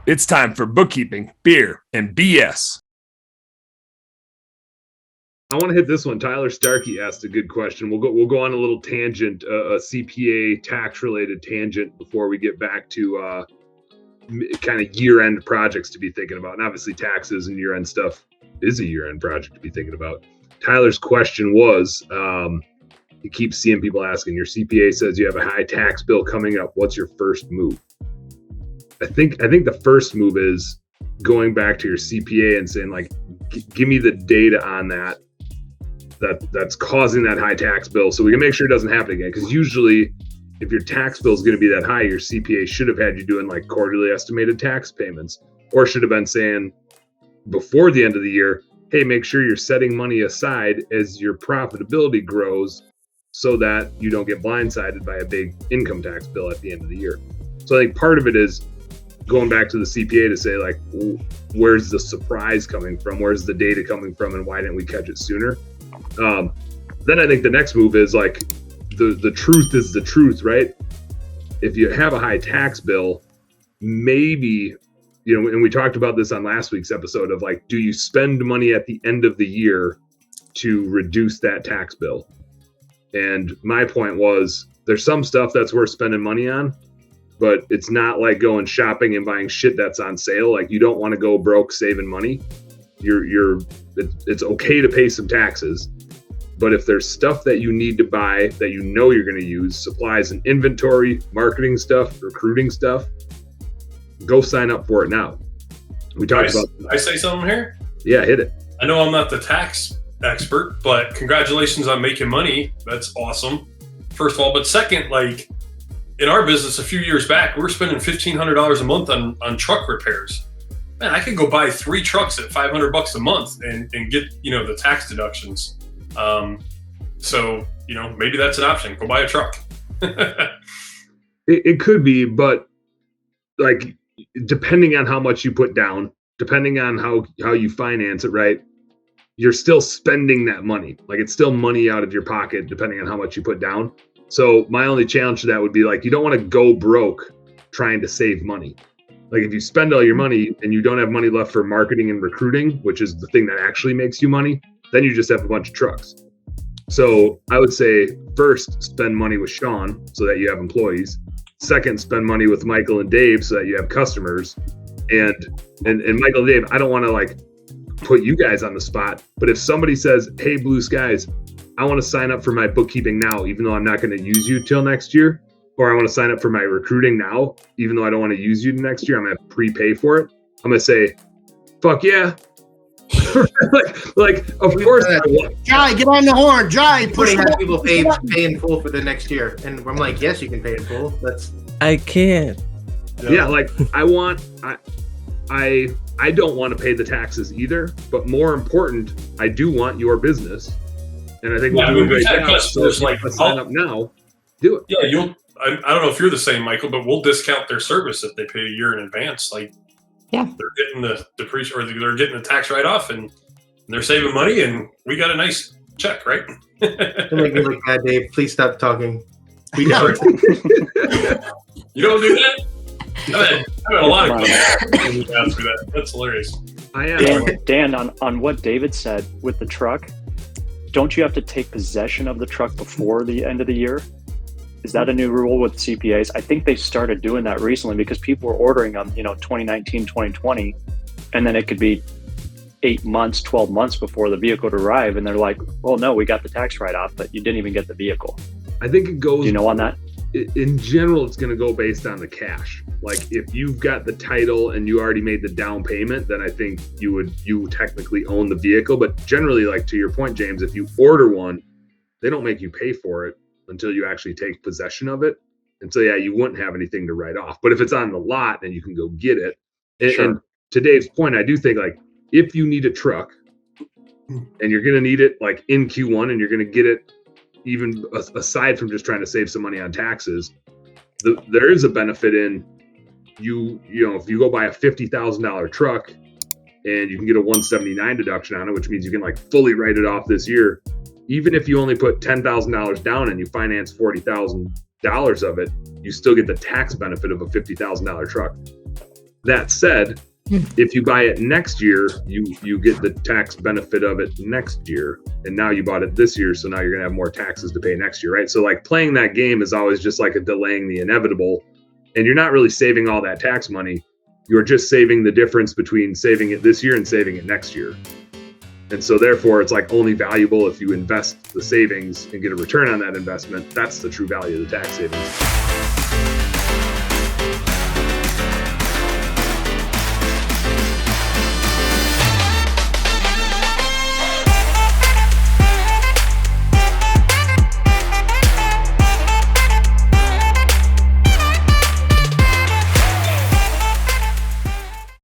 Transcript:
It's time for bookkeeping, beer, and BS. I want to hit this one. Tyler Starkey asked a good question. We'll go on a little tangent, a CPA tax-related tangent before we get back to kind of year-end projects to be thinking about. And obviously taxes and year-end stuff is a year-end project to be thinking about. Tyler's question was, you keep seeing people asking, your CPA says you have a high tax bill coming up. What's your first move? I think the first move is going back to your CPA and saying, like, give me the data on that's causing that high tax bill so we can make sure it doesn't happen again. Because usually if your tax bill is going to be that high, your CPA should have had you doing like quarterly estimated tax payments, or should have been saying before the end of the year, hey, make sure you're setting money aside as your profitability grows so that you don't get blindsided by a big income tax bill at the end of the year. So I think part of it is going back to the CPA to say, like, where's the surprise coming from? Where's the data coming from? And why didn't we catch it sooner? Then I think the next move is like, the truth is the truth, right? If you have a high tax bill, maybe, you know, and we talked about this on last week's episode of like, do you spend money at the end of the year to reduce that tax bill? And my point was, there's some stuff that's worth spending money on, but it's not like going shopping and buying shit that's on sale. Like, you don't want to go broke saving money. It's okay to pay some taxes, but if there's stuff that you need to buy that you know you're going to use, supplies and inventory, marketing stuff, recruiting stuff, go sign up for it now. We talked about. I say something here? Yeah, hit it. I know I'm not the tax expert, but congratulations on making money. That's awesome, first of all. But second, like, in our business a few years back, we were spending $1,500 a month on truck repairs. Man, I could go buy 3 trucks at $500 a month and get, you know, the tax deductions. So, you know, maybe that's an option. Go buy a truck. It could be, but like, depending on how much you put down, depending on how you finance it, right? You're still spending that money. Like, it's still money out of your pocket, depending on how much you put down. So my only challenge to that would be, like, you don't want to go broke trying to save money. Like, if you spend all your money and you don't have money left for marketing and recruiting, which is the thing that actually makes you money, then you just have a bunch of trucks. So I would say, first, spend money with Sean so that you have employees. Second, spend money with Michael and Dave so that you have customers. And Michael and Dave, I don't want to like put you guys on the spot, but if somebody says, hey, Blue Skies, I want to sign up for my bookkeeping now, even though I'm not going to use you till next year, or I want to sign up for my recruiting now, even though I don't want to use you next year, I'm going to prepay for it. I'm going to say, fuck yeah. like, of course. Jai, get on the horn. Jai, Putting people pay in full for the next year. And I'm like, yes, you can pay in full. I can't. Yeah, like, I don't want to pay the taxes either, but more important, I do want your business. And I think we'll do it right now. So if you sign up now, do it. Yeah, I don't know if you're the same, Michael, but we'll discount their service if they pay a year in advance. Like, yeah, they're getting the depreciation, or they're getting the tax write-off, and they're saving money, and we got a nice check, right? Don't make me look bad, Dave. Please stop talking. We don't. You don't do that? I've had a lot of questions ask me that. That's hilarious. Dan, on what David said with the truck, don't you have to take possession of the truck before the end of the year? Is that a new rule with CPAs? I think they started doing that recently because people were ordering them, 2019, 2020, and then it could be 8 months, 12 months before the vehicle would arrive, and they're like, well, no, we got the tax write-off, but you didn't even get the vehicle. I think it goes... Do you know on that? In general, it's going to go based on the cash. Like, if you've got the title and you already made the down payment, then I think you technically own the vehicle. But generally, like, to your point, James, if you order one, they don't make you pay for it until you actually take possession of it. And so, yeah, you wouldn't have anything to write off. But if it's on the lot, then you can go get it. And to Dave's point, I do think, like, if you need a truck and you're going to need it like in Q1 and you're going to get it, even aside from just trying to save some money on taxes, there is a benefit in if you go buy a $50,000 truck and you can get a $179 deduction on it, which means you can like fully write it off this year. Even if you only put $10,000 down and you finance $40,000 of it, you still get the tax benefit of a $50,000 truck. That said, if you buy it next year, you get the tax benefit of it next year. And now you bought it this year, so now you're gonna have more taxes to pay next year, right? So like playing that game is always just like a delaying the inevitable. And you're not really saving all that tax money. You're just saving the difference between saving it this year and saving it next year. And so therefore it's like only valuable if you invest the savings and get a return on that investment. That's the true value of the tax savings.